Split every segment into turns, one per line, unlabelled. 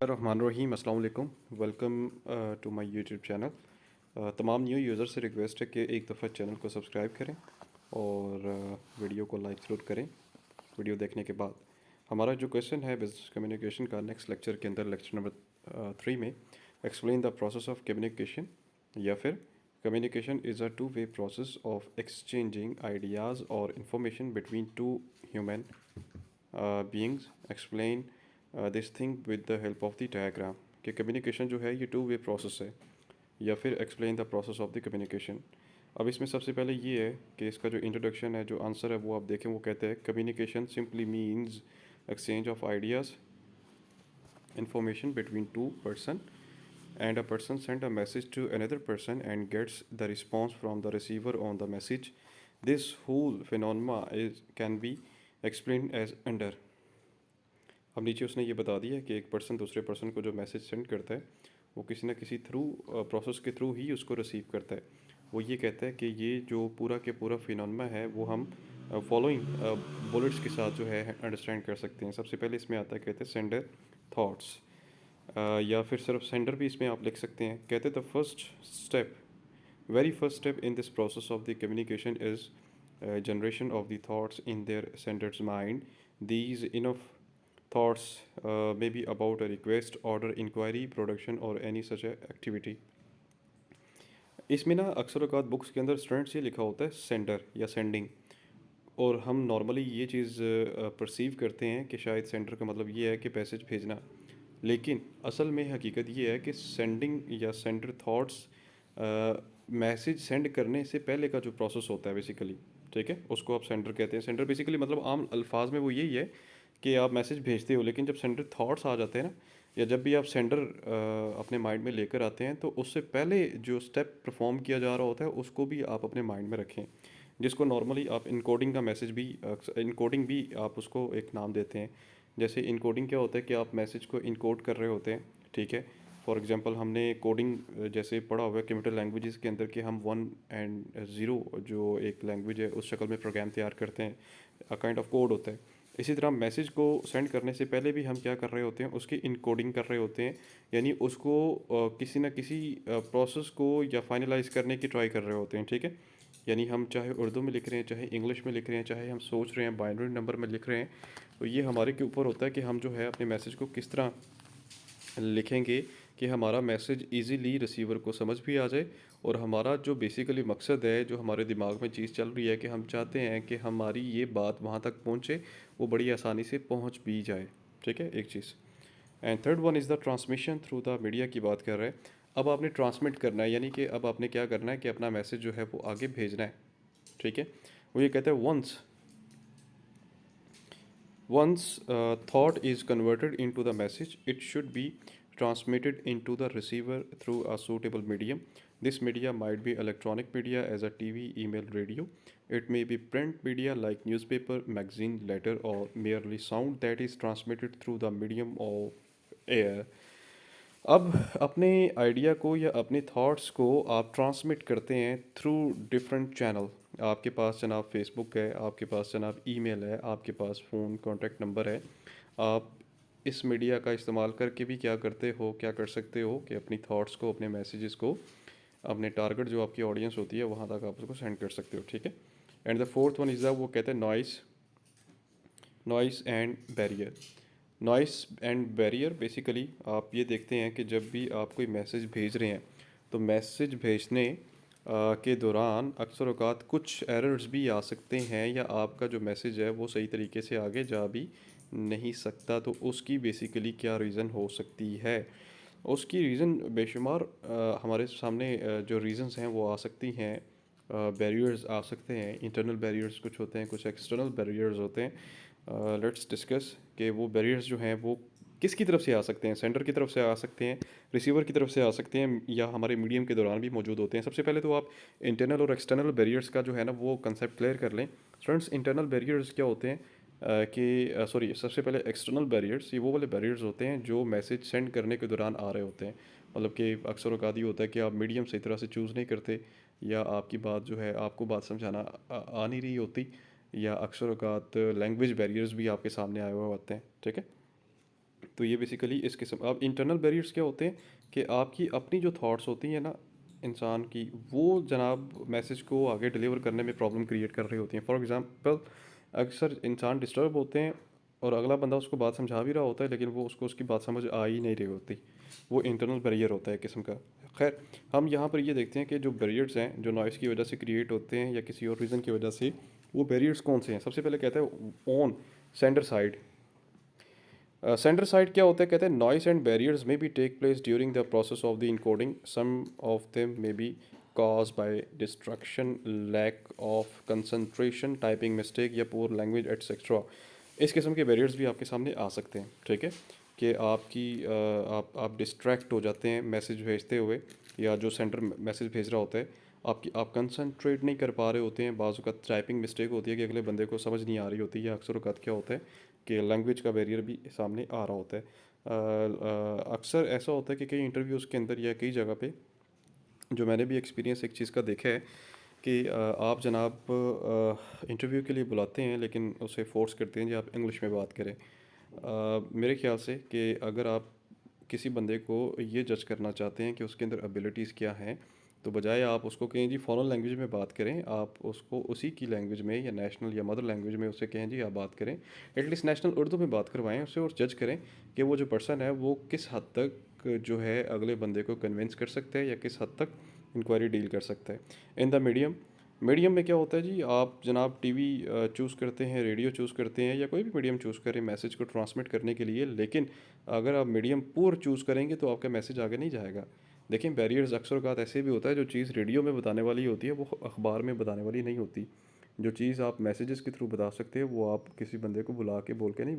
बिस्मिल्लाहिर्रहमानिर्रहीम अस्सलाम वालेकुम। Welcome to my YouTube channel. तमाम न्यू यूज़र से रिक्वेस्ट है कि एक दफ़ा चैनल को सब्सक्राइब करें और वीडियो को लाइक ज़रूर करें। वीडियो देखने के बाद हमारा जो क्वेश्चन है बिजनेस कम्युनिकेशन का नेक्स्ट लेक्चर के अंदर लेक्चर नंबर 3 में explain the process of communication या फिर communication is a two way process of exchanging ideas और information between two human beings. Explain this thing with the help of the diagram. कि communication जो है ये two way process है या फिर explain the process of the communication. अब इसमें सबसे पहले ये है कि इसका जो इंट्रोडक्शन है, जो आंसर है वो आप देखें, वो कहते हैं communication simply means exchange of ideas information between two person and a person send a message to another person and gets the response from the receiver on the message. This whole phenomena can be explained as under। अब नीचे उसने ये बता दिया कि एक person दूसरे person को जो मैसेज सेंड करता है वो किसी ना किसी थ्रू प्रोसेस के थ्रू ही उसको रिसीव करता है। वो ये कहता है कि ये जो पूरा के पूरा फिनोमेना है वो हम फॉलोइंग बुलेट्स के साथ जो है अंडरस्टैंड कर सकते हैं। सबसे पहले इसमें आता है, कहते हैं सेंडर थॉट्स, या फिर सिर्फ सेंडर भी इसमें आप लिख सकते हैं। कहते the first step, very first step in this process of the communication is generation of the thoughts in their sender's mind. These enough thoughts may be about a request, order, inquiry, production or any such a activity। इसमें ना अक्सर औकात books के अंदर students ये लिखा होता है सेंडर या सेंडिंग, और हम नॉर्मली ये चीज़ परसीव करते हैं कि शायद सेंडर का मतलब ये है कि मैसेज भेजना, लेकिन असल में हकीकत ये है कि सेंडिंग या सेंडर थॉट्स मैसेज सेंड करने से पहले का जो प्रोसेस होता है बेसिकली, ठीक है, उसको आप सेंडर कहते हैं। सेंडर बेसिकली मतलब आम अल्फाज में वो यही है कि आप मैसेज भेजते हो, लेकिन जब सेंडर थॉट्स आ जाते हैं ना, या जब भी आप सेंडर अपने माइंड में लेकर आते हैं, तो उससे पहले जो स्टेप परफॉर्म किया जा रहा होता है उसको भी आप अपने माइंड में रखें, जिसको नॉर्मली आप इनकोडिंग का मैसेज भी, इनकोडिंग भी आप उसको एक नाम देते हैं। जैसे इनकोडिंग क्या होता है कि आप मैसेज को इनकोड कर रहे होते हैं, ठीक है। फॉर एग्जांपल हमने कोडिंग जैसे पढ़ा हुआ है कंप्यूटर लैंग्वेजेस के अंदर कि हम 1 और 0 जो एक लैंग्वेज है उस शक्ल में प्रोग्राम तैयार करते हैं, अ काइंड ऑफ कोड होता है। इसी तरह मैसेज को सेंड करने से पहले भी हम क्या कर रहे होते हैं, उसकी इनकोडिंग कर रहे होते हैं, यानी उसको किसी न किसी प्रोसेस को या फाइनलाइज करने की ट्राई कर रहे होते हैं, ठीक है। यानी हम चाहे उर्दू में लिख रहे हैं, चाहे इंग्लिश में लिख रहे हैं, चाहे हम सोच रहे हैं बाइनरी नंबर में लिख रहे हैं, तो ये हमारे के ऊपर होता है कि हम जो है अपने मैसेज को किस तरह लिखेंगे कि हमारा मैसेज इजीली रिसीवर को समझ भी आ जाए, और हमारा जो बेसिकली मकसद है, जो हमारे दिमाग में चीज़ चल रही है कि हम चाहते हैं कि हमारी ये बात वहाँ तक पहुँचे, वो बड़ी आसानी से पहुँच भी जाए, ठीक है, एक चीज़। And third one is the transmission through the media की बात कर रहे हैं। अब आपने ट्रांसमिट करना है, यानी कि अब आपने क्या करना है कि अपना मैसेज जो है वो आगे भेजना है, ठीक है। वो ये कहते हैं once thought is converted into the message, it should be transmitted into the receiver through a suitable medium. This media might be electronic media as a TV, email, radio. It may be print media like newspaper, magazine, letter, or merely sound that is transmitted through the medium of air। अब अपने idea को या अपने thoughts को आप transmit करते हैं through different channel. आपके पास जनाब फेसबुक है, आपके पास जनाब ईमेल है, आपके पास फ़ोन कॉन्टैक्ट नंबर है। आप इस मीडिया का इस्तेमाल करके भी क्या करते हो, क्या कर सकते हो कि अपनी थॉट्स को, अपने मैसेजेस को, अपने टारगेट जो आपकी ऑडियंस होती है वहाँ तक आप उसको सेंड कर सकते हो, ठीक है। And the fourth one is the, वो कहते हैं noise and barrier. Noise and barrier basically आप ये देखते हैं कि जब भी आप कोई मैसेज भेज रहे हैं, तो मैसेज भेजने के दौरान अक्सर औकात कुछ एरर्स भी आ सकते हैं, या आपका जो मैसेज है वो सही तरीके से आगे जा भी नहीं सकता। तो उसकी बेसिकली क्या रीज़न हो सकती है, उसकी रीज़न बेशुमार हमारे सामने जो रीज़न्स हैं वो आ सकती हैं। बैरियर्स आ सकते हैं, इंटरनल बैरियर्स कुछ होते हैं, कुछ एक्सटर्नल बैरियर्स होते हैं। लेट्स डिस्कस कि वो बैरियर्स जो हैं वो किसकी तरफ से आ सकते हैं। सेंडर की तरफ से आ सकते हैं, रिसीवर की तरफ से आ सकते हैं, या हमारे मीडियम के दौरान भी मौजूद होते हैं। सबसे पहले तो आप इंटरनल और एक्सटर्नल बैरियर्स का जो है ना वो कंसेप्ट क्लियर कर लें। स्टूडेंट्स, इंटरनल बैरियर्स क्या होते हैं कि सॉरी, सबसे पहले एक्सटर्नल बैरियर्स, ये वो वाले बैरियर्स होते हैं जो मैसेज सेंड करने के दौरान आ रहे होते हैं। मतलब कि अक्सर औकात ये होता है कि आप मीडियम सही तरह से चूज़ नहीं करते, या आपकी बात जो है आपको बात समझाना आ नहीं रही होती, या अक्सर औकात लैंग्वेज बैरियर्स भी आपके सामने आए हुए होते हैं, ठीक है। तो ये बेसिकली इस किस्म। अब इंटरनल बैरियर्स क्या होते हैं कि आपकी अपनी जो थॉट्स होती हैं ना इंसान की, वो जनाब मैसेज को आगे डिलीवर करने में प्रॉब्लम क्रिएट कर रही होती हैं। फॉर एग्जांपल अक्सर इंसान डिस्टर्ब होते हैं और अगला बंदा उसको बात समझा भी रहा होता है, लेकिन वो उसको उसकी बात समझ आ ही नहीं रही होती। वो इंटरनल बैरियर होता है एक किस्म का। खैर, हम यहाँ पर ये देखते हैं कि जो बैरियर्स हैं जो नॉइज़ की वजह से क्रिएट होते हैं या किसी और रीज़न की वजह से, वो बैरियर्स कौन से हैं। सबसे पहले कहते हैं on sender side. Centre side क्या होता है, कहते हैं noise and barriers may be take place during the process of the encoding. Some of them may be cause by distraction, lack of concentration, typing mistake या poor language etcetera. इस किस्म के barriers भी आपके सामने आ सकते हैं, ठीक है, कि आप डिस्ट्रैक्ट हो जाते हैं मैसेज भेजते हुए, या जो सेंटर मैसेज भेज रहा होता है आप कंसंट्रेट नहीं कर पा रहे होते हैं। बाज़ औक़ात टाइपिंग मिस्टेक होती है कि अगले बंदे को समझ नहीं आ रही होती है, या अक्सर औक़ात क्या होता है कि लैंग्वेज का बैरियर भी सामने आ रहा होता है। अक्सर ऐसा होता है कि कई इंटरव्यूज़ के अंदर या कई जगह पे, जो मैंने भी एक्सपीरियंस एक चीज़ का देखा है कि आप जनाब इंटरव्यू के लिए बुलाते हैं लेकिन उसे फोर्स करते हैं जी आप इंग्लिश में बात करें। मेरे ख्याल से कि अगर आप किसी बंदे को ये जज करना चाहते हैं कि उसके अंदर एबिलिटीज़ क्या हैं, तो बजाय आप उसको कहें जी फॉरेन लैंग्वेज में बात करें, आप उसको उसी की लैंग्वेज में या नेशनल या मदर लैंग्वेज में उससे कहें जी आप बात करें। एटलीस्ट नेशनल उर्दू में बात करवाएं उससे, और जज करें कि वो जो पर्सन है वो किस हद तक जो है अगले बंदे को कन्विंस कर सकता है या किस हद तक इंक्वायरी डील कर सकता है। इन द मीडियम में क्या होता है जी, आप जनाब टीवी चूज़ करते हैं, रेडियो चूज़ करते हैं, या कोई भी मीडियम चूज़ करें मैसेज को ट्रांसमिट करने के लिए, लेकिन अगर आप मीडियम पुअर चूज़ करेंगे तो आपका मैसेज आगे नहीं जाएगा। देखें, बैरियर्स अक्सर औक़ात ऐसे भी होता है, जो चीज़ रेडियो में बताने वाली होती है वो अखबार में बताने वाली नहीं होती। जो चीज़ आप मैसेजेस के थ्रू बता सकते हैं वो आप किसी बंदे को बुला के बोल के नहीं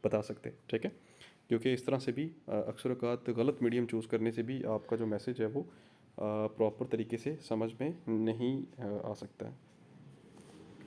बता सकते, ठीक है। क्योंकि इस तरह से भी अक्सर औक़ात गलत मीडियम चूज़ करने से भी आपका जो मैसेज है वो प्रॉपर तरीके से समझ में नहीं आ सकता है।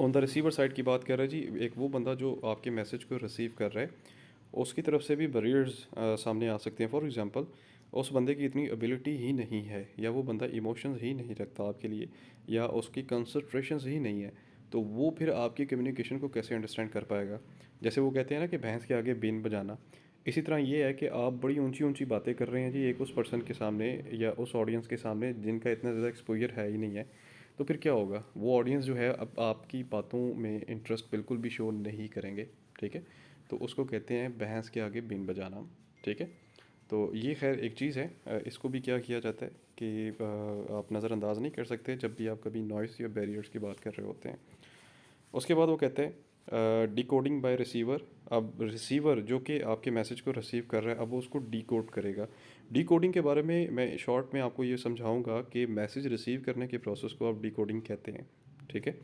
ऑन द रिसीवर साइड की बात कर रहे हैं जी, एक वो बंदा जो आपके मैसेज को रिसीव कर रहा है, उसकी तरफ से भी बैरियर्स सामने आ सकते हैं। फॉर एग्जांपल, उस बंदे की इतनी एबिलिटी ही नहीं है, या वो बंदा इमोशंस ही नहीं रखता आपके लिए, या उसकी कंसंट्रेशंस ही नहीं है, तो वो फिर आपकी कम्युनिकेशन को कैसे अंडरस्टैंड कर पाएगा। जैसे वो कहते हैं ना कि भैंस के आगे बीन बजाना, इसी तरह ये है कि आप बड़ी ऊंची ऊंची बातें कर रहे हैं जी एक उस पर्सन के सामने या उस ऑडियंस के सामने जिनका इतना ज़्यादा एक्सपोजर है ही नहीं है, तो फिर क्या होगा, वो ऑडियंस जो है अब आपकी बातों में इंटरेस्ट बिल्कुल भी शो नहीं करेंगे, ठीक है। तो उसको कहते हैं भैंस के आगे बीन बजाना, ठीक है। तो ये खैर एक चीज़ है, इसको भी क्या किया जाता है कि आप नज़रअंदाज नहीं कर सकते जब भी आप कभी नॉइस या बैरियर्स की बात कर रहे होते हैं। उसके बाद वो कहते हैं डिकोडिंग बाय रिसीवर। अब रिसीवर जो कि आपके मैसेज को रिसीव कर रहा है, अब वो उसको डिकोड करेगा। डिकोडिंग के बारे में मैं शॉर्ट में आपको ये समझाऊंगा कि मैसेज रिसीव करने के प्रोसेस को आप डिकोडिंग कहते हैं, ठीक है।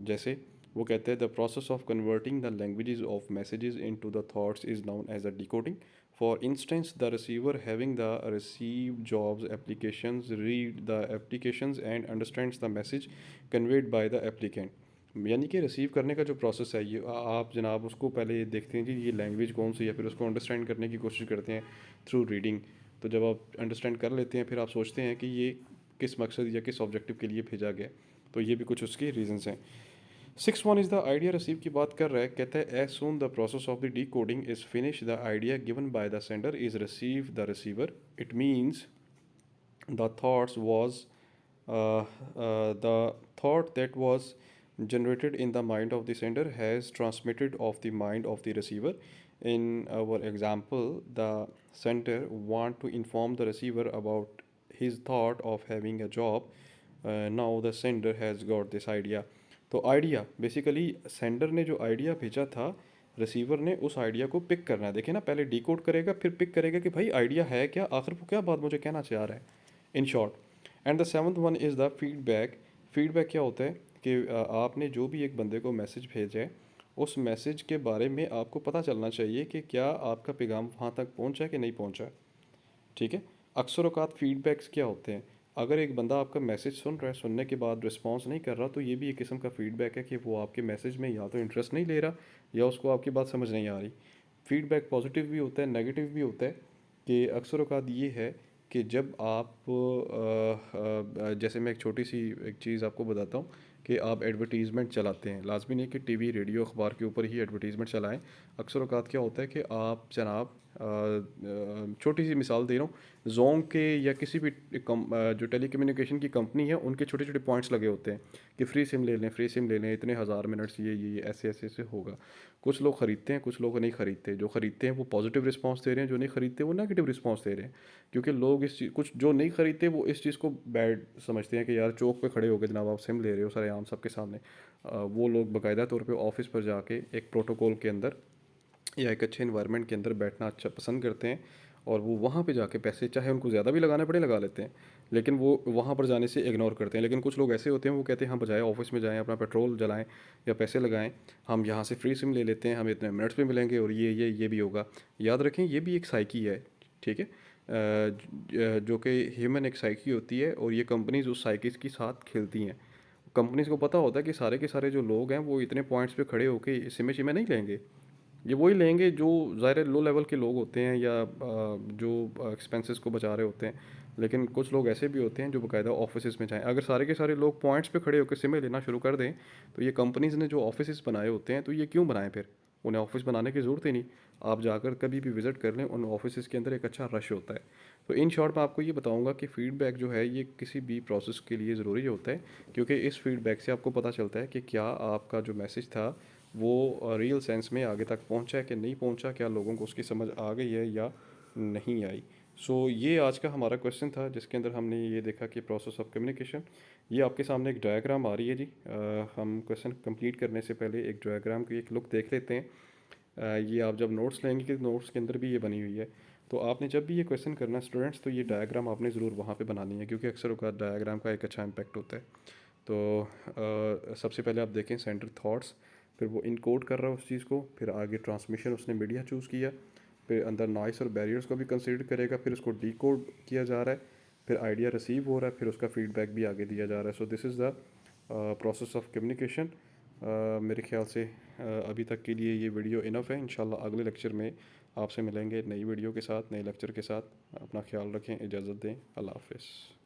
जैसे वो कहते हैं the process of converting the languages of messages into the thoughts is known as a decoding. For instance the receiver having the receive jobs applications read the applications and understands the message conveyed by the applicant. यानी कि receive करने का जो process है ये आप जनाब उसको पहले देखते हैं कि ये लैंग्वेज कौन सी है, फिर उसको अंडरस्टैंड करने की कोशिश करते हैं थ्रू रीडिंग। तो जब आप अंडरस्टैंड कर लेते हैं फिर आप सोचते हैं कि ये किस मकसद या किस ऑब्जेक्टिव के लिए भेजा गया। तो ये भी कुछ उसके रीजंस हैं। 6 1 इज़ द आइडिया रिसीव की बात कर रहा है, कहता है as soon the process of the decoding is finish the idea given by the sender is receive the receiver. It means the thoughts was the thought that was generated in the mind of the sender has transmitted of the mind of the receiver. In our example, the sender want to inform the receiver about his thought of having a job. Now the sender has got this idea. तो idea basically sender ने जो idea भेजा था, receiver ने उस idea को pick करना है। देखिए ना, पहले डिकोड करेगा फिर पिक करेगा कि भाई आइडिया है क्या, आखिर वो क्या बात मुझे कहना चाह रहा है, in short. And the seventh one is the feedback. Feedback क्या होता है कि आपने जो भी एक बंदे को मैसेज भेजा है, उस मैसेज के बारे में आपको पता चलना चाहिए कि क्या आपका पैगाम वहाँ तक पहुँचा कि नहीं पहुँचा, ठीक है। अक्सर औकात फीडबैक्स क्या होते हैं, अगर एक बंदा आपका मैसेज सुन रहा है, सुनने के बाद रिस्पॉन्स नहीं कर रहा, तो ये भी एक किस्म का फीडबैक है कि वो आपके मैसेज में या तो इंटरेस्ट नहीं ले रहा या उसको आपकी बात समझ नहीं आ रही। फीडबैक पॉजिटिव भी होता है, नेगेटिव भी होता है। कि अक्सर औकात ये है कि जब आप जैसे मैं एक छोटी सी एक चीज़ आपको बताता हूँ कि आप एडवर्टीज़मेंट चलाते हैं, लाजमी नहीं कि टीवी रेडियो अखबार के ऊपर ही एडवर्टीज़मेंट चलाएं। अक्सर औकात क्या होता है कि आप जनाब छोटी सी मिसाल दे रहा हूँ, जोंग के या किसी भी जो टेलीकम्युनिकेशन की कंपनी है उनके छोटे छोटे पॉइंट्स लगे होते हैं कि फ्री सिम ले लें, फ्री सिम ले लें, इतने हज़ार मिनट्स, ये ऐसे ऐसे ऐसे होगा। कुछ लोग ख़रीदते हैं, कुछ लोग नहीं ख़रीदते। जो ख़रीदते हैं वो पॉजिटिव रिस्पांस दे रहे हैं, जो नहीं ख़रीदते वो नेगेटिव रिस्पांस दे रहे हैं। क्योंकि लोग इस चीज़, कुछ जो नहीं ख़रीदते वो इस चीज़ को बैड समझते हैं कि यार चौक पे खड़े होकर जनाब आप सिम ले रहे हो सरेआम सबके सामने। वो लोग बाकायदा तौर पे ऑफिस पर जाके एक प्रोटोकॉल के अंदर या एक अच्छे इन्वायरमेंट के अंदर बैठना अच्छा पसंद करते हैं, और वो वहाँ पे जाके पैसे चाहे उनको ज़्यादा भी लगाने पड़े लगा लेते हैं, लेकिन वो वहाँ पर जाने से इग्नोर करते हैं। लेकिन कुछ लोग ऐसे होते हैं वो कहते हैं हम बजाय ऑफिस में जाएं अपना पेट्रोल जलाएं या पैसे लगाएं, हम यहाँ से फ्री सिम ले लेते हैं, हमें इतने मिनट्स पे मिलेंगे और ये भी होगा। याद रखें ये भी एक साइकी है, ठीक है, जो कि ह्यूमन एक साइकी होती है, और ये कंपनीज उस साइकिस के साथ खेलती हैं। कंपनीज को पता होता है कि सारे के सारे जो लोग हैं वो इतने पॉइंट्स पे खड़े होकर सिमें शिमें नहीं लेंगे, ये वही लेंगे जो ज़ाहिर लो लेवल के लोग होते हैं या जो एक्सपेंसेस को बचा रहे होते हैं। लेकिन कुछ लोग ऐसे भी होते हैं जो बाकायदा ऑफिस में जाएँ। अगर सारे के सारे लोग पॉइंट्स पे खड़े होकर सिमें लेना शुरू कर दें, तो ये कंपनीज़ ने जो ऑफिस बनाए होते हैं तो ये क्यों बनाएं फिर, उन्हें ऑफिस बनाने की ज़रूरत ही नहीं। आप जाकर कभी भी विज़िट कर लें, उन ऑफिस के अंदर एक अच्छा रश होता है। तो इन शॉर्ट मैं आपको ये बताऊंगा कि फ़ीडबैक जो है ये किसी भी प्रोसेस के लिए ज़रूरी होता है, क्योंकि इस फीडबैक से आपको पता चलता है कि क्या आपका जो मैसेज था वो रियल सेंस में आगे तक पहुंचा है कि नहीं पहुंचा, क्या लोगों को उसकी समझ आ गई है या नहीं आई। ये आज का हमारा क्वेश्चन था जिसके अंदर हमने ये देखा कि प्रोसेस ऑफ कम्युनिकेशन। ये आपके सामने एक डायग्राम आ रही है जी। हम क्वेश्चन कंप्लीट करने से पहले एक डायग्राम की एक लुक देख लेते हैं। ये आप जब नोट्स लेंगे कि नोट्स के अंदर भी ये बनी हुई है, तो आपने जब भी ये क्वेश्चन करना है स्टूडेंट्स, तो ये डायग्राम आपने ज़रूर वहाँ पे बनानी है, क्योंकि अक्सर का डायग्राम का एक अच्छा इम्पैक्ट होता है। तो सबसे पहले आप देखें सेंटर थॉट्स, फिर वो इनकोड कर रहा है उस चीज़ को, फिर आगे ट्रांसमिशन उसने मीडिया चूज़ किया, फिर अंदर नॉइस और बैरियर्स को भी कंसीडर करेगा, फिर उसको डिकोड किया जा रहा है, फिर आइडिया रिसीव हो रहा है, फिर उसका फीडबैक भी आगे दिया जा रहा है। So this is the process of communication. मेरे ख्याल से अभी तक के लिए ये वीडियो इनफ है। इंशाल्लाह अगले लेक्चर में आपसे मिलेंगे नई वीडियो के साथ, नए लेक्चर के साथ। अपना ख्याल रखें, इजाज़त दें, अल्लाह हाफ़िज़।